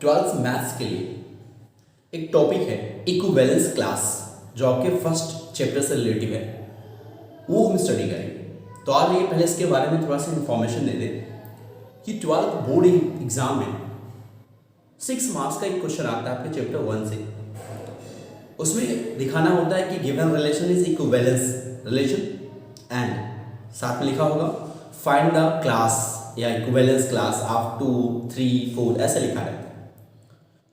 Twelfth maths के लिए एक टॉपिक है इक्विवेलेंस क्लास, जो आपके फर्स्ट चैप्टर से रिलेटिव है, वो हम स्टडी करेंगे। तो आप ये पहले इसके बारे में थोड़ा सा इन्फॉर्मेशन दे दें कि ट्वेल्थ बोर्ड एग्जाम में 6 मार्क्स का एक क्वेश्चन आता है आपके चैप्टर 1 से। उसमें दिखाना होता है कि given relation is equivalence relation and साथ में लिखा होगा फाइंड द क्लास या इक्विवेलेंस क्लास ऑफ 2, 3, 4 ऐसे लिखा रहता है।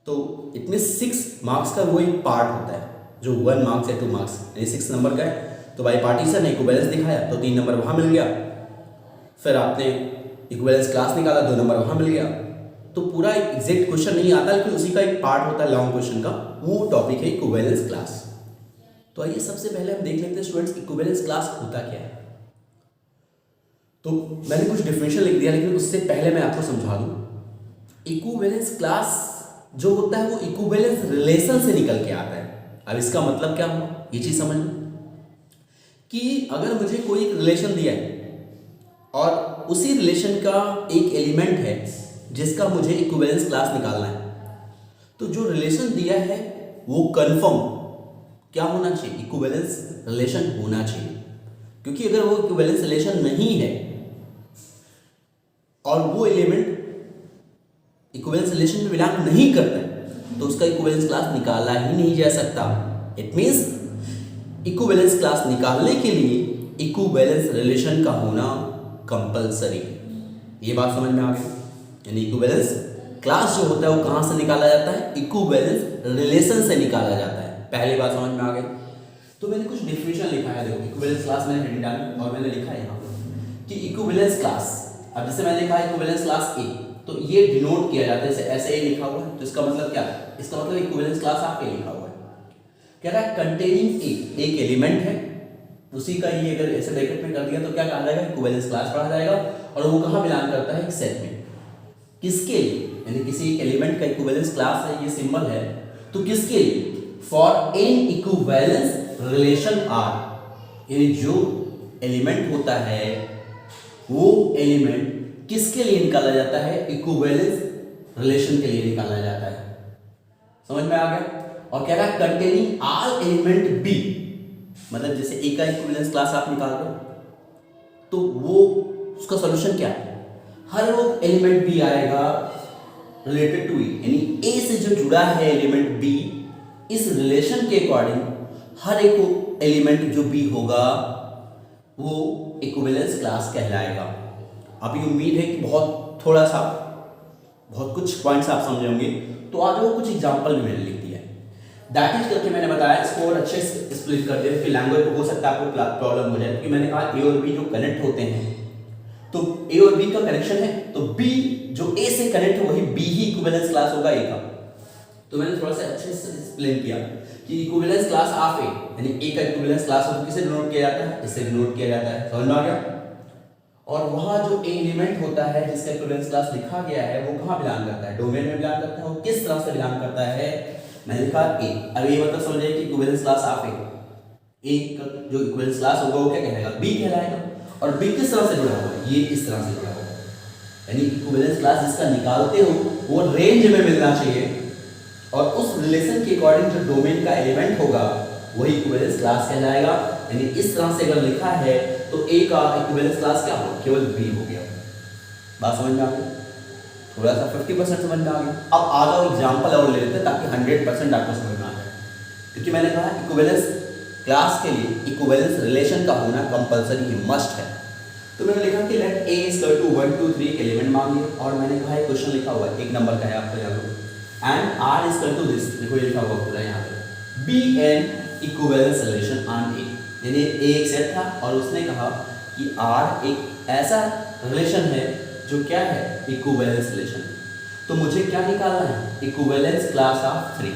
तो इतने 6 मार्क्स का वो एक पार्ट होता है जो 1 मार्क्स या 2 मार्क्स यानी 6 नंबर का है। तो बाई पार्टीशन ने इक्विवेलेंस दिखाया तो 3 नंबर वहाँ मिल गया, फिर आपने इक्विवेलेंस क्लास निकाला 2 नंबर वहाँ मिल गया। तो पूरा एक एग्जैक्ट क्वेश्चन नहीं आता, लेकिन उसी का एक पार्ट होता है लॉन्ग क्वेश्चन का, वो टॉपिक है इक्विवेलेंस क्लास। तो आइए सबसे पहले हम देख लेते हैं स्टूडेंट्स इक्विवेलेंस क्लास होता क्या है। तो मैंने कुछ डेफिनेशन लिख दिया, लेकिन उससे पहले मैं आपको समझा दूं। इक्विवेलेंस क्लास जो होता है वो इक्विवेलेंस रिलेशन से निकल के आता है। अब इसका मतलब क्या हुआ, ये चीज समझ लो कि अगर मुझे कोई एक रिलेशन दिया है और उसी रिलेशन का एक एलिमेंट है जिसका मुझे इक्विवेलेंस क्लास निकालना है, तो जो रिलेशन दिया है वो कंफर्म क्या होना चाहिए, इक्विवेलेंस रिलेशन होना चाहिए। क्योंकि अगर वो इक्विवेलेंस रिलेशन नहीं है और वो एलिमेंट इक्विवेलेंस रिलेशन में बिलोंग नहीं करता है, तो उसका इक्विवेलेंस क्लास निकाला ही नहीं जा सकता। इट मींस इक्विवेलेंस क्लास निकालने के लिए इक्विवेलेंस रिलेशन का होना कंपलसरी। ये बात समझ में आ गई। यानी इक्विवेलेंस क्लास जो होता है वो कहां से निकाला जाता है, इक्विवेलेंस रिलेशन से निकाला जाता है। पहली बात समझ में आ गई। तो मैंने कुछ डेफिनेशन लिखा है, देखो इक्विवेलेंस क्लास मैंने हेडिंग डाली और मैंने लिखा है यहाँ कि इक्विवेलेंस क्लास, अब जैसे मैंने लिखा है इक्विवेलेंस क्लास ए, तो ये डिनोट किया जाता है जैसे ऐसे ए लिखा हुआ है, तो इसका मतलब क्या है, इसका मतलब इक्विवेलेंस क्लास ऑफ ए लिखा हुआ है। कह रहा है कंटेनिंग ए, एक एलिमेंट है, उसी का ये अगर ऐसे ब्रैकेट में कर दिया तो क्या कहा जाएगा, इक्विवेलेंस क्लास पढ़ा जाएगा। और वो कहाँ बिलोंग करता है, एक सेट में। किसके लिए, यानी किसी एक एलिमेंट का इक्विवेलेंस क्लास है, ये सिंबल है, तो किसके लिए, for an equivalence relation R, यानी जो एलिमेंट होता है वो एलिमेंट किसके लिए निकाला जाता है, इक्विवेलेंस रिलेशन के लिए निकाला जाता है। समझ में आ गया। और कह रहा है कंटेनिंग ऑल एलिमेंट बी, मतलब जैसे ए का इक्विवेलेंस क्लास आप निकाल रहे हो तो वो उसका सॉल्यूशन क्या है, हर वो एलिमेंट बी आएगा रिलेटेड टू ए, यानी ए से जो जुड़ा है एलिमेंट बी, इस रिलेशन के अकॉर्डिंग हर एक एलिमेंट जो बी होगा वो इक्विवेलेंस क्लास कहलाएगा। अभी उम्मीद है कि बहुत कुछ पॉइंट्स आप समझे होंगे। तो आज वो कुछ एग्जांपल भी मैंने लिख दिया है, दैट इज करके मैंने बताया, इसको और अच्छे से स्प्लिट कर दिया। फिर लैंग्वेज हो सकता है आपको प्रॉब्लम हो जाए, क्योंकि मैंने कहा ए और बी जो कनेक्ट होते हैं, तो ए और बी का कनेक्शन है, तो बी जो ए से कनेक्ट है वही बी ही इक्विवेलेंस क्लास होगा ए का। तो मैंने थोड़ा सा अच्छे से एक्सप्लेन किया कि इक्विवेलेंस क्लास ऑफ ए, यानी ए का इक्विवेलेंस क्लास हो तो किसे डिनोट किया जाता है, इससे डिनोट किया जाता है। समझ में आ गया। और वहां जो ए एलिमेंट होता है जिसका इक्विवेलेंस क्लास लिखा गया है वो कहां बिलोंग करता है, डोमेन में बिलोंग करता है। और किस तरह से बिलोंग करता है, मैंने लिखा ए। अब ये मतलब समझिए कि इक्विवेलेंस क्लास ऑफ ए का जो इक्विवेलेंस क्लास होगा वो क्या कहलाएगा, बी कहलाएगा। और बी किस तरह से जुड़ा हुआ है, ये इस तरह से जुड़ा हुआ है, यानी इक्विवेलेंस क्लास जिसका निकालते हो वो रेंज में मिलना चाहिए, और उस रिलेशन के अकॉर्डिंग जो डोमेन का एलिमेंट होगा वही इक्विवेलेंस क्लास कहलाएगा। यानी इस तरह से अगर लिखा है तो ए का इक्विवेलेंस क्लास क्या होगा, केवल बी हो गया। बात समझ में आ गई, थोड़ा सा 50% समझ में आ गया। अब आधा एग्जांपल और ले लेते हैं ताकि 100% आपको समझ में आ जाए। क्योंकि मैंने कहा इक्विवेलेंस क्लास के लिए इक्विवेलेंस रिलेशन का होना कंपलसरी ही मस्ट है। तो मैंने लिखा कि let A is equal to 1, 2, 3 element मांगिए, और मैंने कहा एक क्वेश्चन लिखा हुआ है 1 नंबर का है, आपको याद हो, and R is equal to this, देखो ये लिखा हुआ पूरा यहाँ पे, be an equivalence relation on A, यानी ए एक सेट था और उसने कहा कि आर एक ऐसा रिलेशन है जो क्या है, इक्विवेलेंस रिलेशन। तो मुझे क्या निकालना है, इक्विवेलेंस क्लास ऑफ 3,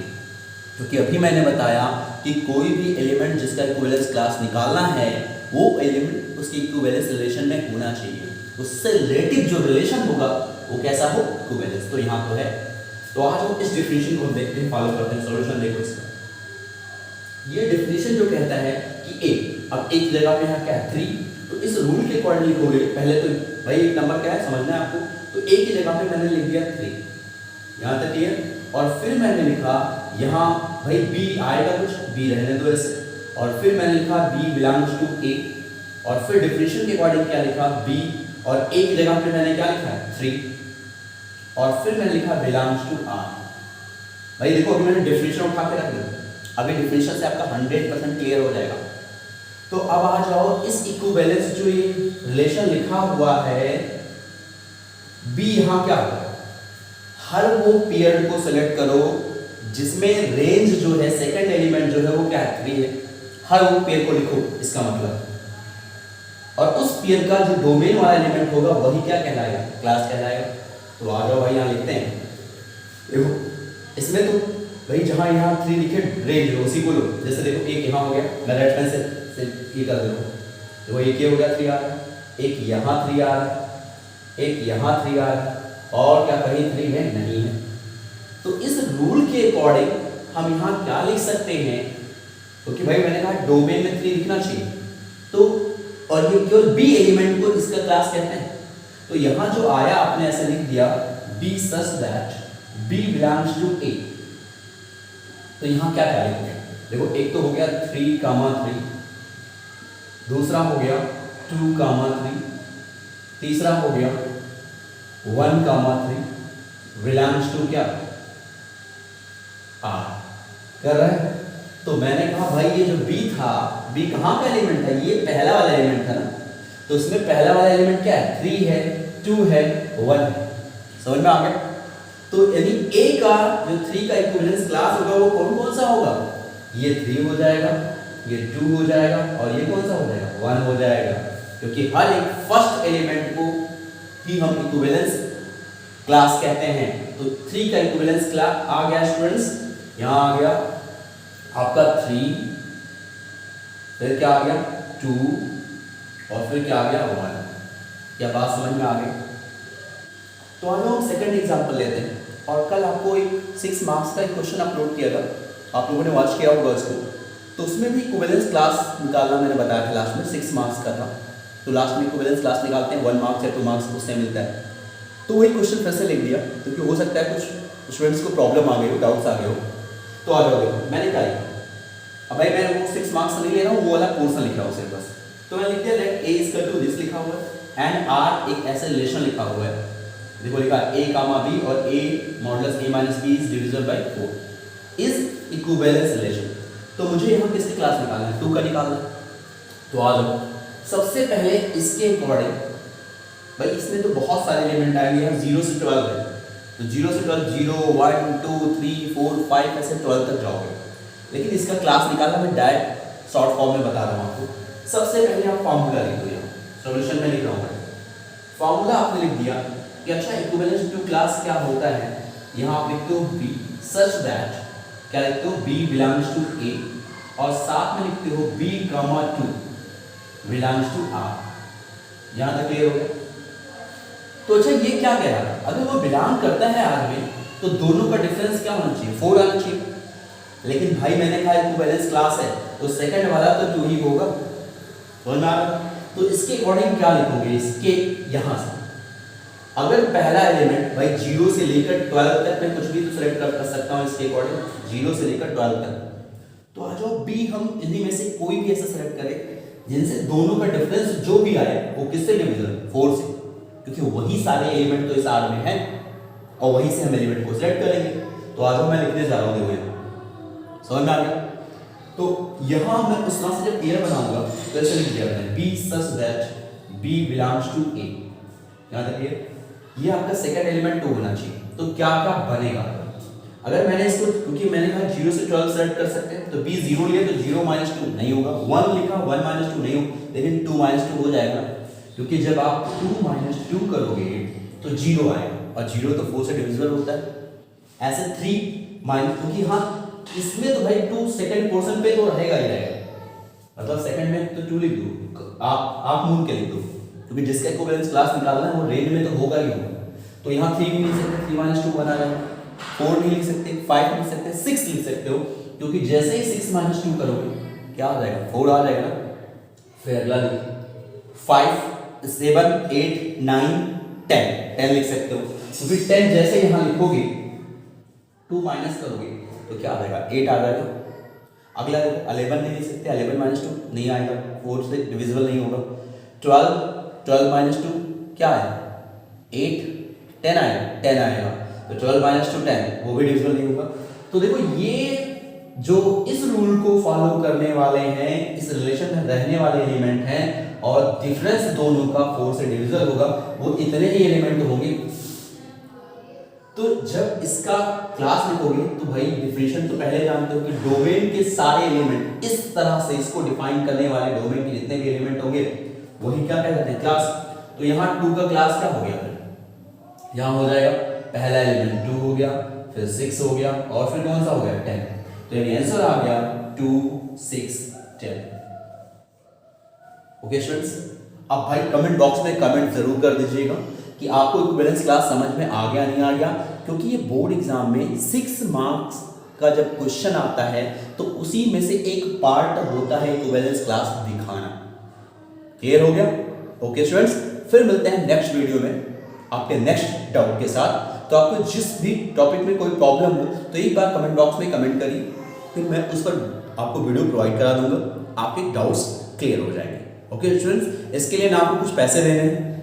क्योंकि अभी मैंने बताया कि कोई भी एलिमेंट जिसका इक्विवेलेंस क्लास निकालना है वो एलिमेंट उसकी इक्विवेलेंस रिलेशन में होना चाहिए, उससे रिलेटिव जो रिलेशन होगा वो कैसा हो, इक्विवेलेंस। तो यहाँ तो है। तो आज हम इस डेफिनेशन को देखते हैं, फॉलो करते हैं। सॉल्यूशन देखो इसका, ये डेफिनेशन जो कहता है कि ए, अब एक जगह पे यहाँ क्या है 3, तो इस रूल के अकॉर्डिंग लिखोगे, पहले तो भाई एक नंबर क्या है समझना है आपको, तो ए की जगह पे मैंने लिख दिया 3, यहाँ तक क्लियर। और फिर मैंने लिखा यहाँ भाई बी आएगा कुछ, बी रहने दो ऐसे, और फिर मैंने लिखा बी बिलोंग्स टू ए, और फिर डिफरेंशियल के अकॉर्डिंग क्या लिखा बी, और ए की जगह पे मैंने क्या लिखा है 3, और फिर मैंने लिखा बिलोंग्स टू आर। भाई देखो अभी मैंने डिफरेंशियल उठा के रख दिया, अभी डिफरेंशियल से आपका 100% क्लियर हो जाएगा। तो अब आ जाओ इस इक्विवेलेंस जो ये रिलेशन लिखा हुआ है बी, यहां क्या होगा, हर वो पेयर को सेलेक्ट करो जिसमें रेंज जो है सेकंड एलिमेंट जो है वो क्या है 3 है, हर वो पेयर को लिखो इसका मतलब, और उस पेयर का जो डोमेन वाला एलिमेंट होगा वही क्या कहलाएगा, क्लास कहलाएगा। तो आ जाओ भाई यहाँ लिखते हैं, देखो इसमें तो भाई जहां यहाँ 3 लिखे रेंज लो उसी को लो, जैसे देखो एक यहाँ हो गया, मैं रेड पेन से ये कर दो, देखो एक ये हो गया 3 आ रहा है, एक यहाँ 3 आ रहा है, एक यहाँ 3 आ रहा है, और क्या कहीं 3 है नहीं है। तो इस रूल के अकॉर्डिंग हम यहाँ क्या लिख सकते हैं, क्योंकि भाई मैंने कहा डोमेन में 3 लिखना चाहिए, तो और ये केवल बी एलिमेंट को इसका क्लास कहते हैं। तो यहाँ जो आया आपने ऐसे लिख दिया B such that B belongs to A, तो यहाँ क्या क्या लिखोगे, देखो एक तो हो गया 3, दूसरा हो गया 2, तीसरा हो गया 1, बिलोंग्स टू क्या आर कर रहे हैं। तो मैंने कहा भाई ये जो बी था, बी कहाँ का एलिमेंट था, ये पहला वाला एलिमेंट था ना, तो इसमें पहला वाला एलिमेंट क्या है 3 है, 2 है, 1 है, समझ में आ गया। तो यानी ए का जो 3 का इक्विवेलेंस क्लास होगा वो कौन कौन सा होगा, ये 3 हो जाएगा, ये 2 हो जाएगा, और ये कौन सा हो जाएगा 1 हो जाएगा, क्योंकि हर एक फर्स्ट एलिमेंट को ही हम इक्विवेलेंस क्लास कहते हैं। तो 3 का इक्विवेलेंस क्लास आ गया स्टूडेंट्स, यहाँ आ गया आपका 3, फिर क्या आ गया 2, और फिर क्या आ गया 1। क्या बात समझ में आ गई। तो आज हम सेकंड एग्जांपल लेते हैं, और कल आपको एक 6 मार्क्स का एक क्वेश्चन अपलोड किया था, आप लोगों ने वॉच किया होगा उसको, तो उसमें भी इक्विवेलेंस क्लास निकालना मैंने बताया था लास्ट में, 6 मार्क्स का था। तो लास्ट में इक्विवेलेंस क्लास निकालते हैं, 1 मार्क्स या 2 मार्क्स उससे मिलता है। तो वही क्वेश्चन फिर से लिख दिया, क्योंकि हो सकता है कुछ स्टूडेंट्स को प्रॉब्लम आ गई हो, डाउट्स आ गए हो। तो आ जाओ देखो मैंने क्या लिखा, अब भाई मैं वो 6 मार्क्स नहीं ले रहा हूँ, वो वाला पोर्शन लिख रहा हूँ सिर्फ बस। तो मैं लिख दिया let A equal to this लिखा हुआ है, एंड आर एक ऐसा रिलेशन लिखा हुआ है, देखो लिखा ए कामा बी और A modulus A minus B is divisible by 4 is equivalence relation. तो मुझे यहाँ किसकी क्लास निकालना है, 2 का निकालना है। तो आ जाओ सबसे पहले इसके अकॉर्डिंग, भाई इसमें तो बहुत सारे एलिमेंट आएंगे, यहाँ 0 से 12 है, तो 0 से 12 0 1 2 3 4 5 ऐसे 12 तक जाओगे, लेकिन इसका क्लास निकालना मैं डायरेक्ट शॉर्ट फॉर्म में बता रहा हूँ आपको। सबसे पहले आप फार्मूला लिख दो, यहाँ सॉल्यूशन में लिख रहा हूँ, फार्मूला आपने लिख दिया कि अच्छा इक्विवेलेंस टू क्लास क्या होता है, यहाँ आप लिखते हो बी सच दैट, क्या लिखते हो बी बिलोंग्स टू ए, और साथ में लिखते हो B comma 2 belongs to R. यहाँ तक क्लियर हो गया। तो अच्छा ये क्या कह रहा है, अगर वो बिलोंग करता है आर में तो दोनों का डिफरेंस क्या होना चाहिए 4 आना चाहिए, लेकिन भाई मैंने कहा इक्विवेलेंस क्लास है तो सेकंड वाला तो 2 ही होगा, समझ में आ रहा। तो इसके अकॉर्डिंग क्या लिखोगे, इसके यहाँ से अगर पहला एलिमेंट भाई 0 से लेकर 12 तक मैं कुछ भी तो सेलेक्ट कर सकता हूँ इसके अकॉर्डिंग, 0 से लेकर 12 तक। तो आ जाओ बी हम इन्हीं में से कोई भी ऐसा सेलेक्ट करें जिनसे दोनों का डिफरेंस जो भी आए वो किससे डिविजिबल 4 से, क्योंकि वही सारे एलिमेंट तो इस आर में हैं और वहीं से हम एलिमेंट को सेलेक्ट करेंगे। तो आ जाओ मैं लिखने जा रहा हूँ, देखो समझ में आ गया। तो यहाँ मैं उस नाम से जब पेयर बनाऊंगा तो ऐसे लिख दिया मैंने B such that B belongs to A, यहाँ तक ये आपका सेकंड एलिमेंट 2 होना चाहिए। तो क्या क्या बनेगा, अगर मैंने इसको, क्योंकि मैंने कहा 0 से 12 सेलेक्ट कर सकते हैं, तो b 0 लिया तो 0 माइनस 2 नहीं होगा, 1 लिखा 1 माइनस 2 नहीं होगा, लेकिन 2 माइनस 2 हो जाएगा, क्योंकि जब आप 2 माइनस 2 करोगे तो 0 आएगा, और 0 तो 4 से डिविजिबल होता है। ऐसे 3 माइनस, क्योंकि हाँ इसमें तो भाई 2 सेकंड पोर्शन पे तो रहेगा ही रहेगा, मतलब सेकंड में तो 2 लिख दो, आप मूल के लिख दो, क्योंकि जिसका इक्विवेलेंस क्लास निकालना है वो रेंज में तो होगा ही होगा। तो यहाँ 3 भी लिख सकते, 3 माइनस 2 बना जाएगा, 4 नहीं लिख सकते, 5 लिख सकते, 6 लिख सकते हो, क्योंकि जैसे ही 6 माइनस 2 करोगे क्या आ जाएगा 4 आ जाएगा ना। फिर अगला लिखो 5 7 8 9 10 लिख सकते हो, क्योंकि 10 जैसे यहाँ लिखोगे 2 माइनस करोगे तो क्या आ जाएगा 8 आ जाएगा। अगला देखो 11 नहीं लिख सकते, 11 माइनस 2 नहीं आएगा, 4 से डिविजिबल नहीं होगा। 12 माइनस 2 क्या है 8, 10 आएगा, 10 आएगा। तो 12 माइनस 2 10, वो भी डिविजिबल नहीं होगा। तो देखो ये जो इस रूल को फॉलो करने वाले हैं, इस रिलेशन में रहने वाले एलिमेंट हैं और डिफरेंस दोनों का 4 से डिविजिबल होगा, वो इतने ही एलिमेंट होंगे। तो जब इसका क्लास लिखोगे तो भाई डिफिनेशन तो पहले जानते हो कि डोमेन के सारे एलिमेंट, इस तरह से इसको डिफाइन करने वाले डोमेन के जितने भी एलिमेंट होंगे वही क्या कहते हैं क्लास। तो यहाँ 2 का क्लास क्या हो गया, फिर यहाँ हो जाएगा पहला एलिमेंट 2 हो गया, फिर 6 हो गया और फिर कौन सा हो गया 10। तो यानी आंसर आ गया 2 6 10। ओके स्टूडेंट्स, अब भाई कमेंट बॉक्स में कमेंट जरूर कर दीजिएगा कि आपको इक्विवेलेंस क्लास समझ में आ गया नहीं आ गया, क्योंकि ये बोर्ड एग्जाम में 6 मार्क्स का जब क्वेश्चन आता है तो उसी में से एक पार्ट होता है इक्विवेलेंस क्लास दिखाना। क्लियर हो गया? ओके स्टूडेंट्स, फिर मिलते हैं नेक्स्ट वीडियो में आपके नेक्स्ट डाउट के साथ। तो आपको जिस भी टॉपिक में कोई प्रॉब्लम हो तो एक बार कमेंट बॉक्स में कमेंट करिए, फिर मैं उस पर आपको वीडियो प्रोवाइड करा दूंगा, आपके डाउट्स क्लियर हो जाएंगे। ओके स्टूडेंट्स, इसके लिए ना आपको कुछ पैसे देने हैं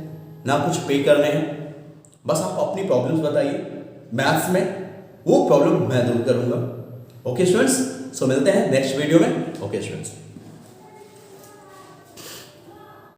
ना कुछ पे करने हैं, बस आप अपनी प्रॉब्लम्स बताइए मैथ्स में, वो प्रॉब्लम मैं दूर करूंगा। ओके स्टूडेंट्स, सो मिलते हैं नेक्स्ट वीडियो में। Okay students.